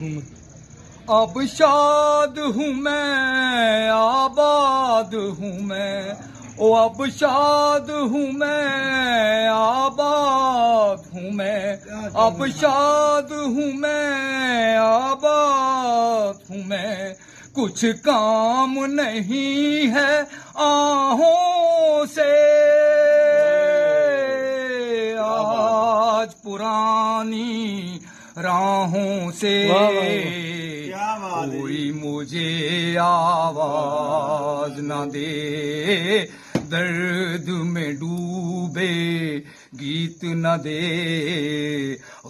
अब शाद हूँ मैं, आबाद हूँ मैं, ओ अब शाद हूँ मैं, आबाद हूँ मैं, अब शाद हूँ मैं, आबाद हूँ मैं। कुछ काम नहीं है आहों से, आज पुरानी राहों से कोई मुझे आवाज न दे, दर्द में डूबे गीत न दे,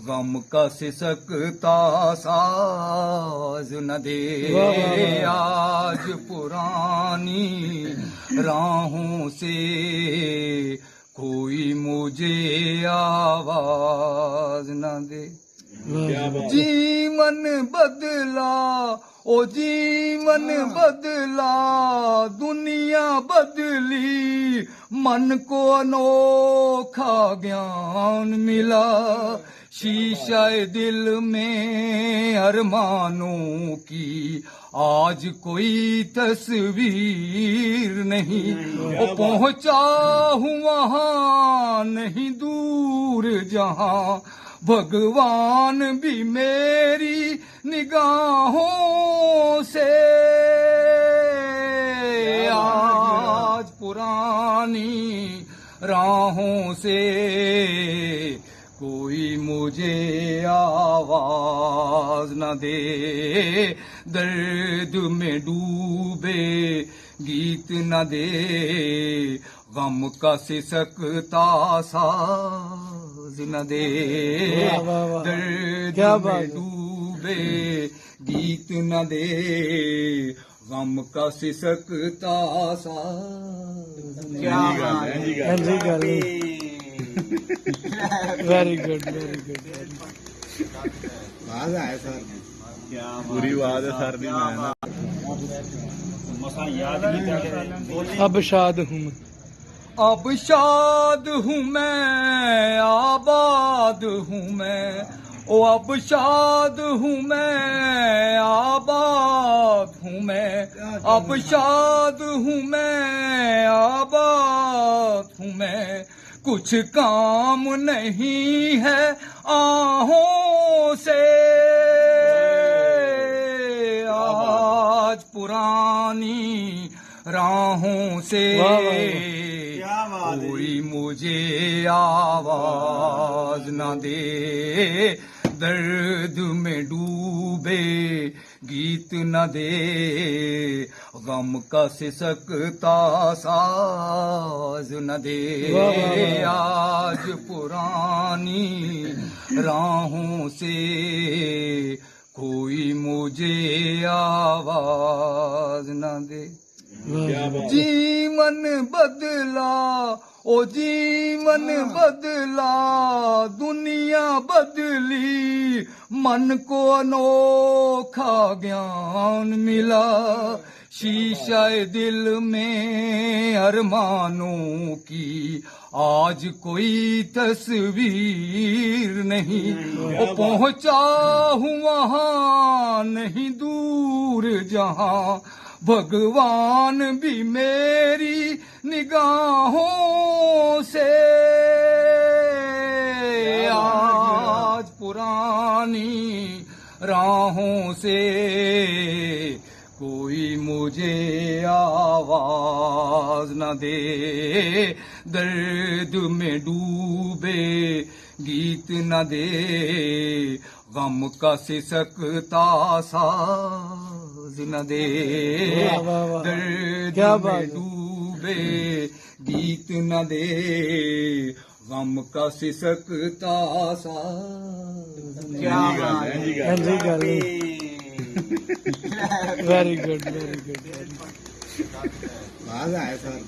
गम का सिसकता साज न दे। आज पुरानी राहों से कोई मुझे आवाज न दे। जीवन बदला, ओ जीवन बदला, दुनिया बदली, मन को अनोखा ज्ञान मिला, शीशाए दिल में अरमानों की आज कोई तस्वीर नहीं। ओ पहुंचा हूँ वहां नहीं दूर जहां भगवान भी मेरी निगाहों से आज पुरानी राहों से कोई मुझे आवाज न दे, दर्द में डूबे गीत न दे, गम का सिसकता साज न दे, दर्द में डूबे गीत न दे, गम का सिसकता साज। Very good very good. आवाज आया सर, क्या पूरी आवाज है सर दी। मैं मसा याद नहीं क्या अब शाद हूँ मैं, अब शाद हूँ मैं, आबाद हूँ मैं, ओ अब शाद हूँ मैं, आबाद हूँ मैं, अब शाद हूँ मैं, आबाद हूँ मैं। कुछ काम नहीं है आहों से, आज पुरानी राहों से कोई मुझे आवाज न दे, दर्द में डूबे गीत न दे, गम का सिसकता साज न दे। आज पुरानी राहों से कोई मुझे आवाज न दे। जीवन बदला, ओ जीवन बदला, दुनिया बदली, मन को अनोखा ज्ञान मिला, शीशाए दिल में अरमानों की आज कोई तस्वीर नहीं। ओ पहुंचा हूँ वहां नहीं दूर जहां भगवान भी मेरी निगाहों से आज पुरानी राहों से कोई मुझे आवाज न दे, दर्द में डूबे गीत न दे, गम का सिसकता साज न दे, दर्द में डूबे गीत न दे, गम का सिसकता साज। Very good very good. आवाज आया सर,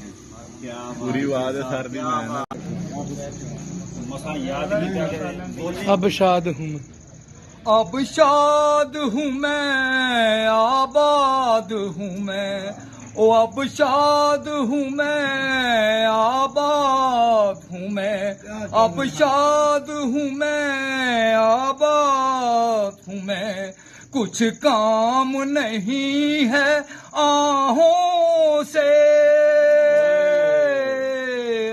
क्या पूरी आवाज है सर दी। मैं मसा याद नहीं क्या अब शाद हूँ मैं, अब शाद हूँ मैं, आबाद हूँ मैं, ओ अब शाद हूँ मैं, आबाद हूँ मैं, अब शाद हूँ मैं, आबाद हूँ मैं। कुछ काम नहीं है आहों से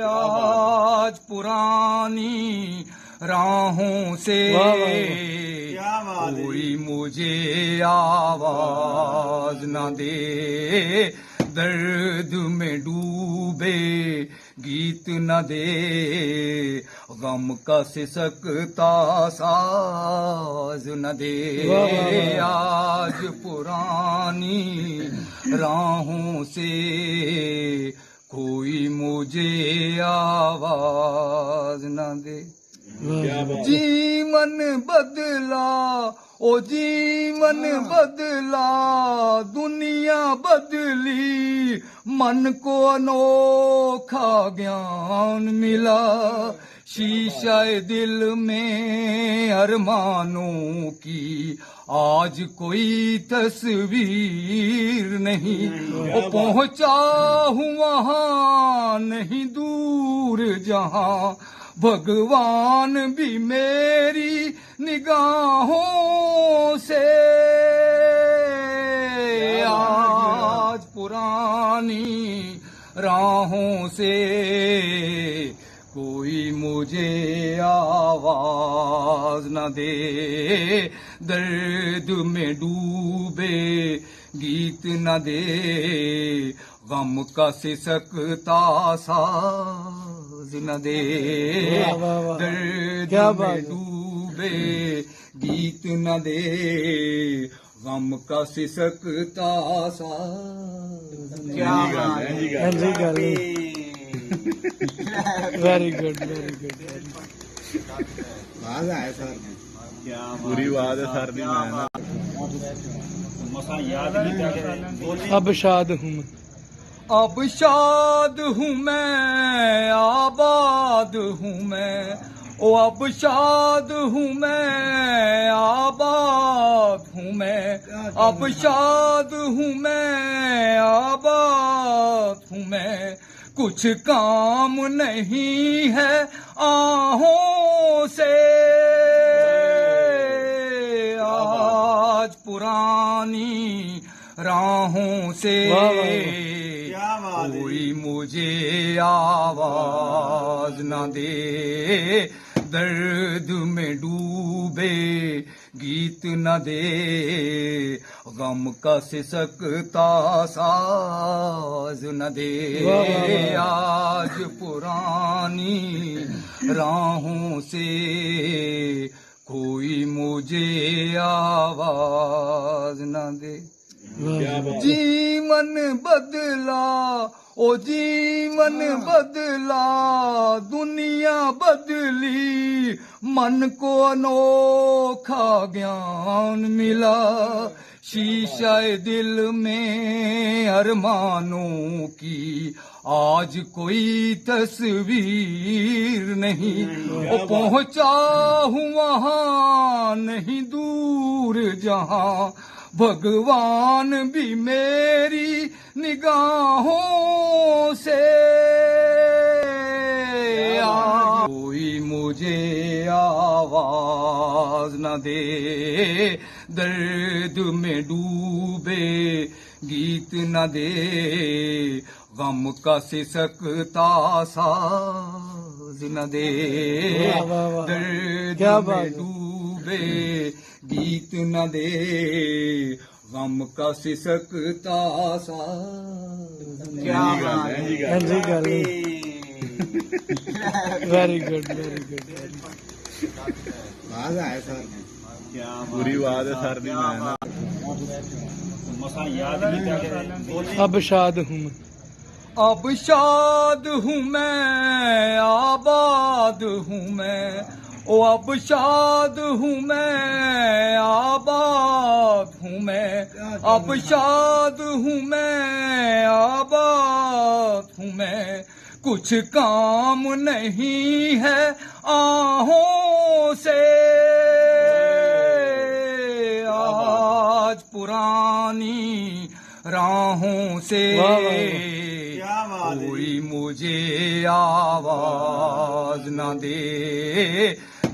आज पुरानी राहों से वाह, वाह, वाह। क्या बात है। कोई मुझे आवाज न दे दर्द में डूबे गीत न दे गम का सिसकता साज न दे वाह, वाह, वाह। आज पुरानी राहों से कोई मुझे आवाज न दे जीवन बदला ओ जीवन बदला दुनिया बदली मन को अनोखा ज्ञान मिला शीशाए दिल में अरमानों की आज कोई तस्वीर नहीं ओ पहुंचा हूँ वहां नहीं दूर जहां भगवान भी मेरी निगाहों से आज पुरानी राहों से कोई मुझे आवाज न दे दर्द में डूबे गीत न दे गम का सिसकता साज न दे वाह, वाह, वाह। दर्द क्या में बात है। डूबे गीत न दे गम का सिसकता साज न क्या दे। बात है। जी गल वेरी गुड आवाज आए सर क्या पूरी आवाज है सर दी मैं ना मसा याद नहीं क्या कह रहे बोली अब शाद हूँ मैं अब शाद हूँ मैं आबाद हूँ मैं ओ अब शाद हूँ मैं आबाद हूँ मैं अब शाद हूँ मैं आबाद हूँ मैं कुछ काम नहीं है आहों से आज पुरानी राहों से वाह, वाह, वाह। क्या बात है। कोई मुझे आवाज न दे दर्द में डूबे गीत न दे गम का सिसकता साज न दे वाह, वाह, वाह। आज पुरानी राहों से कोई मुझे आवाज न दे जीवन बदला ओ जीवन बदला दुनिया बदली मन को अनोखा ज्ञान मिला शीशाए दिल में अरमानों की आज कोई तस्वीर नहीं ओ पहुंचा हूँ वहां नहीं दूर जहां भगवान भी मेरी निगाहों से कोई मुझे आवाज न दे दर्द में डूबे गीत न दे गम का सिसकता साज न दे वाह, वाह, वाह। दर्द क्या में बात है। डूबे गीत न दे गम का सिसकता साज क्या बात है। जी गल वेरी गुड आवाज आए सर क्या पूरी आवाज है सर दी मैं ना मसा याद नहीं क्या कह रहे बोली अब शाद हूँ मैं अब शाद हूँ मैं आबाद हूँ मैं ओ अब शाद हूँ मैं आबाद हूँ मैं अब शाद हूँ मैं आबाद हूँ मैं कुछ काम नहीं है आहों से आज पुरानी राहों से वाह, वाह, वाह। क्या बात है। कोई मुझे आवाज न दे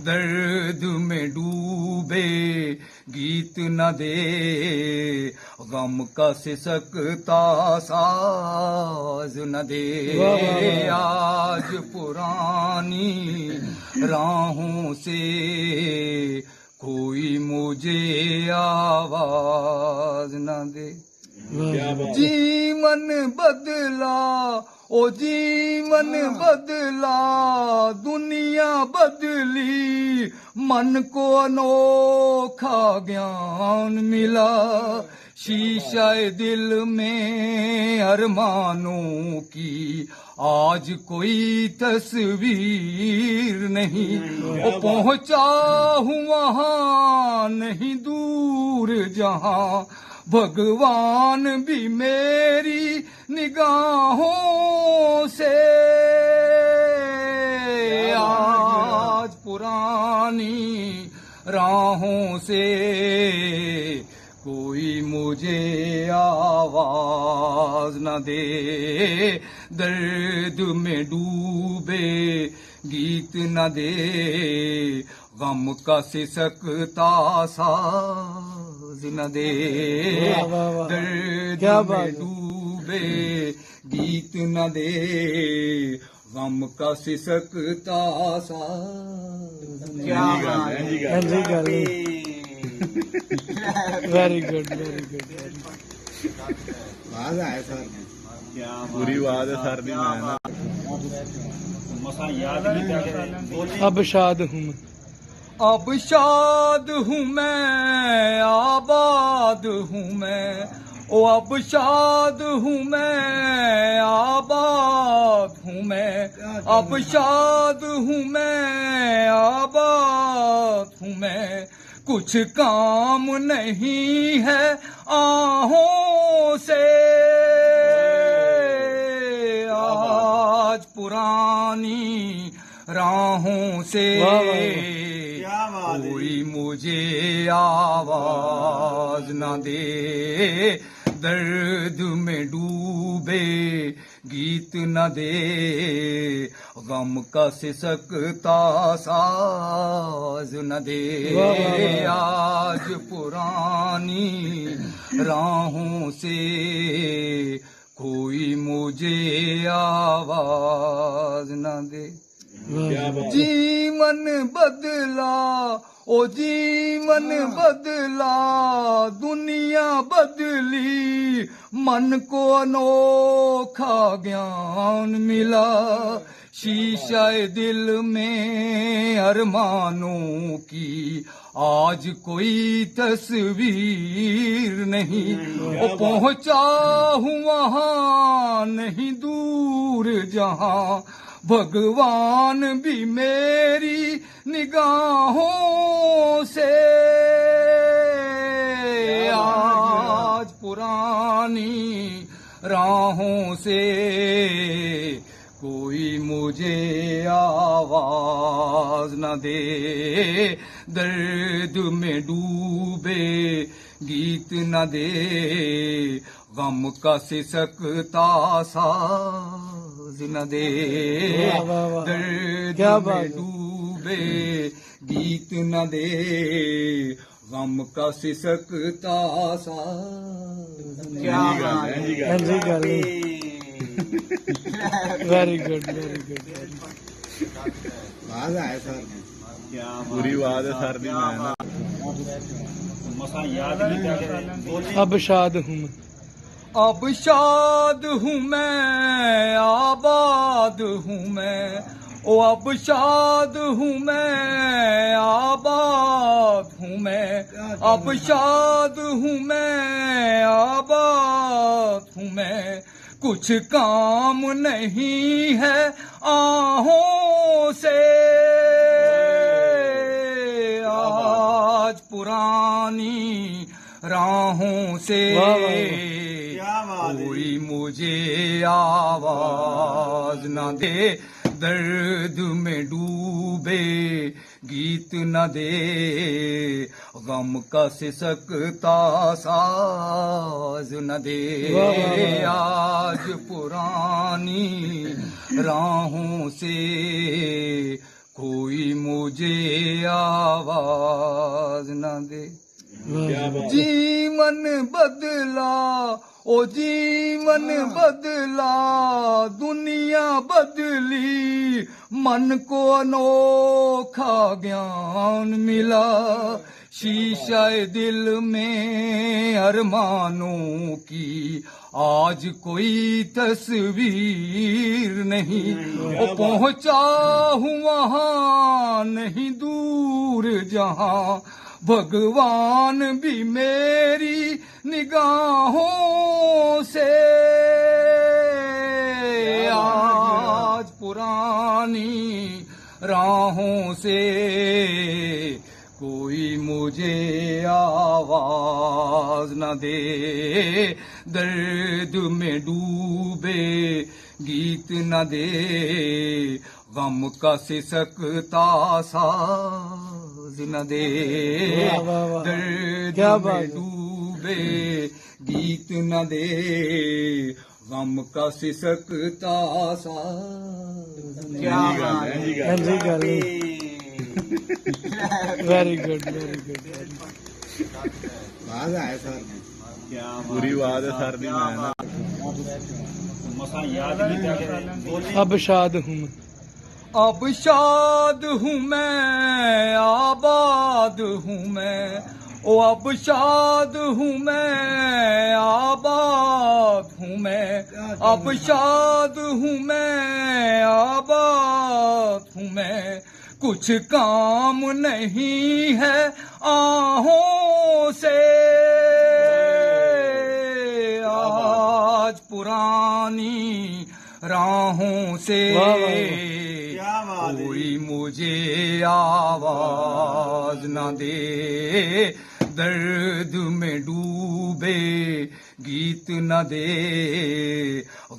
दर्द में डूबे गीत न दे, गम का सिसकता साज न दे। आज पुरानी राहों से कोई मुझे आवाज न दे। जीवन बदला, ओ जीवन बदला, दुनिया बदली, मन को अनोखा ज्ञान मिला। शीशाए दिल में अरमानों की आज कोई तस्वीर नहीं। ओ पहुंचा हूँ वहाँ नहीं दूर जहाँ भगवान भी मेरी निगाहों से आज पुरानी राहों से कोई मुझे आवाज न दे। दर्द में डूबे गीत न दे, गम का सिसकता साज न दे। दर्द में डूबे गीत न दे, गम का सिसकता साज। Very good very good. आवाज आए सर, पूरी आवाज है सर दी मैं मसा याद नहीं क्या अब शाद हूँ मैं, अब शाद हूँ मैं, आबाद हूँ मैं। ओ अब शाद हूँ मैं, आबाद हूँ मैं। अब शाद हूँ मैं, आबाद हूँ मैं। कुछ काम नहीं है आहों से आज पुरानी राहों से कोई मुझे आवाज न दे। दर्द में डूबे गीत न दे, गम का सिसकता साज न दे। आज पुरानी राहों से कोई मुझे आवाज न दे। जीवन बदला, ओ जीवन बदला, दुनिया बदली, मन को अनोखा ज्ञान मिला। शीशाए दिल में अरमानों की आज कोई तस्वीर नहीं। ओ पहुंचा हूँ वहाँ नहीं दूर जहाँ भगवान भी मेरी निगाहों से आज पुरानी राहों से कोई मुझे आवाज न दे। दर्द में डूबे गीत न दे, गम का सिसकता साज न दे। दर्द में डूबे गीत न दे, गम का सिसकता साज। Very good very good. आवाज आए सर, पूरी आवाज है सर दी मैं मसा याद नहीं क्या अब शाद हूँ मैं, अब शाद हूँ मैं, आबाद हूँ मैं। ओ अब शाद हूँ मैं, आबाद हूँ मैं। अब शाद हूँ मैं, आबाद हूँ मैं। कुछ काम नहीं है आहों से आज पुरानी राहों से कोई मुझे आवाज न दे। दर्द में डूबे गीत न दे, गम का सिसकता साज न दे। आज पुरानी राहों से कोई मुझे आवाज न दे। जीवन बदला ओ जीवन बदला दुनिया बदली मन को अनोखा ज्ञान मिला शीशाए दिल में अरमानों की आज कोई तस्वीर नहीं ओ पहुंचा हूँ वहां नहीं दूर जहां भगवान भी मेरी निगाहों से आज पुरानी राहों से कोई मुझे आवाज न दे दर्द में डूबे गीत न दे गम का सिसकता साज न दे दर्द में डूबे गीत न दे गम का सिसकता साज क्या बात है ਹਾਂਜੀ ਗੱਲ ਵੈਰੀ ਗੁੱਡ बात है सर क्या पूरी बात है सर दी मैं ना मसा याद नहीं क्या बोले अब शाद हूँ मैं अब शाद हूँ मैं आबाद हूँ मैं ओ अब शाद हूँ मैं आबाद हूँ मैं अब शाद हूँ मैं आबाद हूँ मैं कुछ काम नहीं है आहों से आज पुरानी राहों से कोई मुझे आवाज न दे दर्द में डूबे गीत न दे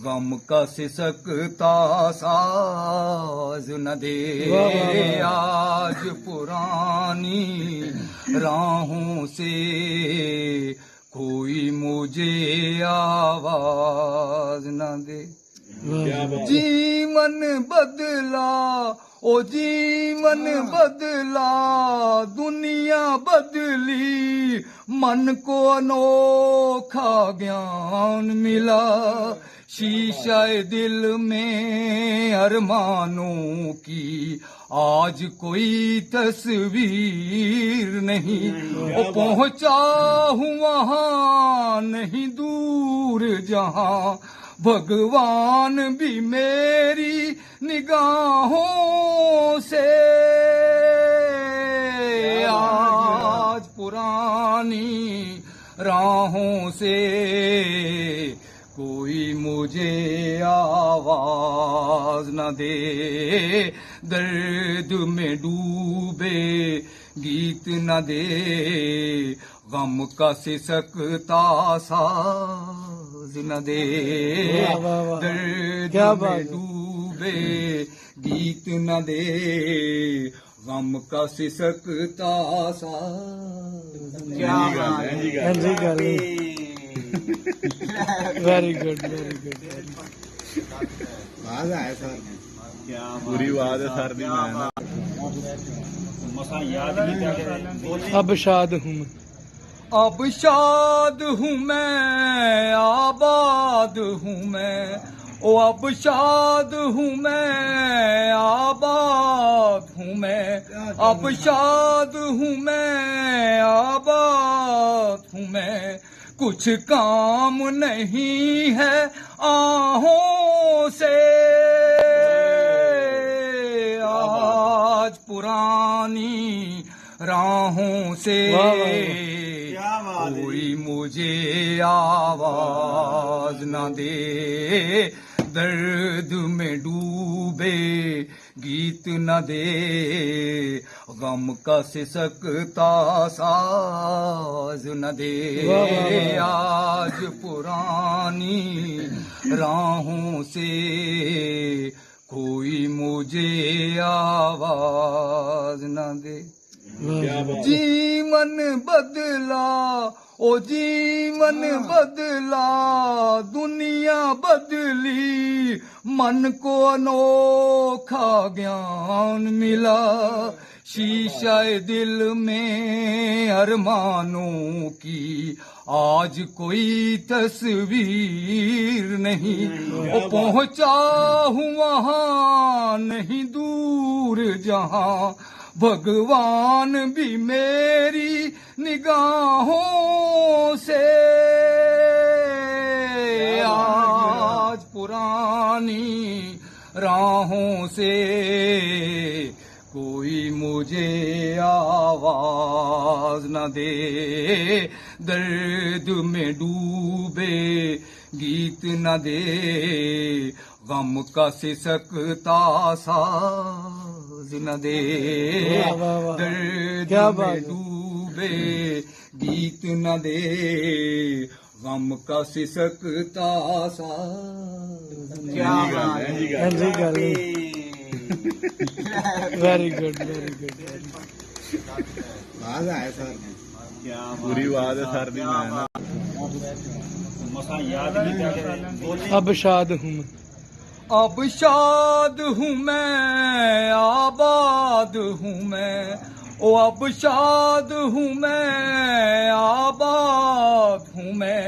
गम का सिसकता साज न दे आज पुरानी राहों से कोई मुझे आवाज न दे जीवन बदला ओ जीवन बदला दुनिया बदली मन को अनोखा ज्ञान मिला शीशाए दिल में अरमानों की आज कोई तस्वीर नहीं ओ पहुंचा हूँ वहां नहीं दूर जहां भगवान भी मेरी निगाहों से आज पुरानी राहों से कोई मुझे आवाज न दे दर्द में डूबे गीत न दे गम का सिसकता साज न दे दर्द में डूबे गीत न दे गम का सिसकता साज क्या बात है ਹਾਂਜੀ ਗੱਲ ਵੈਰੀ ਗੁੱਡ बात है सर क्या पूरी बात है सर दी मैं ना मसा याद नहीं क्या बोले अब शाद हूँ मैं अब शाद हूँ मैं आबाद हूँ मैं ओ अब शाद हूँ मैं आबाद हूँ मैं अब शाद हूँ मैं आबाद हूँ मैं कुछ काम नहीं है आहों से आज पुरानी राहों से कोई मुझे आवाज न दे दर्द में डूबे गीत न दे गम का सिसकता साज न दे आज पुरानी राहों से कोई मुझे आवाज न दे जीवन बदला ओ जीवन बदला दुनिया बदली, मन को अनोखा ज्ञान मिला, शीशाए दिल में अरमानों की आज कोई तस्वीर नहीं। ओ पहुंचा हूँ वहां नहीं दूर जहां भगवान भी मेरी निगाहों से आज पुरानी राहों से कोई मुझे आवाज न दे, दर्द में डूबे गीत न दे, गम का सिसकता साज न दे, वाह, वाह, वाह। दर्द क्या में बात है। डूबे गीत न दे, गम का सिसकता साज। क्या बात है। हाँ जी गल वेरी गुड वेरी गुड। बात है सर पूरी बात है सर दी मैं ना मसा याद नहीं क्या अब शाद हूँ मैं। अब शाद हूँ मैं, आबाद हूँ मैं, ओ अब शाद हूँ मैं, आबाद हूँ मैं,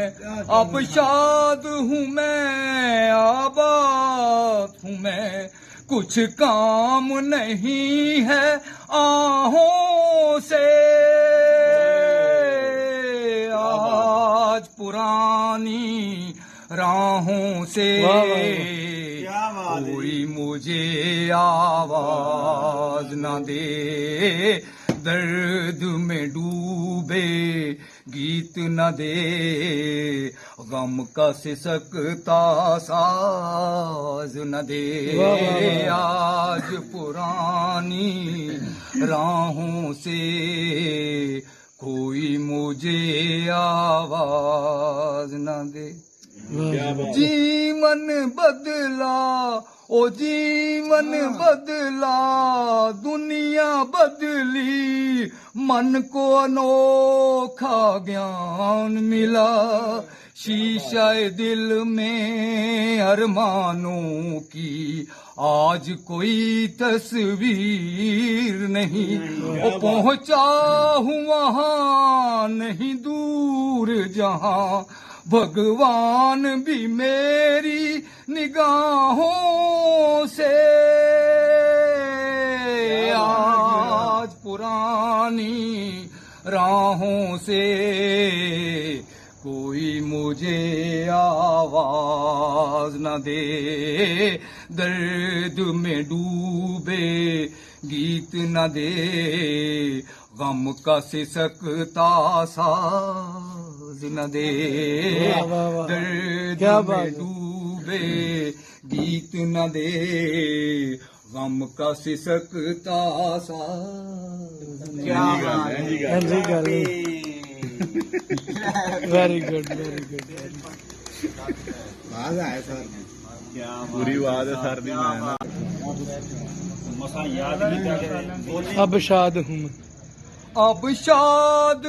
अब शाद हूँ मैं, आबाद हूँ मैं, कुछ काम नहीं है आहों से आज पुरानी राहों से वाह, वाह, वाह। क्या बात है। कोई मुझे आवाज न दे, दर्द में डूबे गीत न दे, गम का सिसकता साज न दे, वाह, वाह, वाह। आज पुरानी राहों से कोई मुझे आवाज न दे। वाह, जीवन बदला ओ जीवन बदला दुनिया बदली, मन को अनोखा ज्ञान मिला, शीशाए दिल में अरमानों की आज कोई तस्वीर नहीं। ओ पहुंचा हूँ वहां नहीं दूर जहां भगवान भी मेरी निगाहों से आज पुरानी राहों से कोई मुझे आवाज न दे, दर्द में डूबे गीत न दे, गम का सिसकता साज न दे, वाह, वाह, वाह। दर्द क्या में बात है। डूबे गीत न दे, गम का सिसकता साज। क्या बात है। हाँ जी गल वेरी गुड वेरी गुड। बात है सर पूरी बात है सर दी मैं ना मसा याद नहीं क्या अब शाद हूँ मैं। अब शाद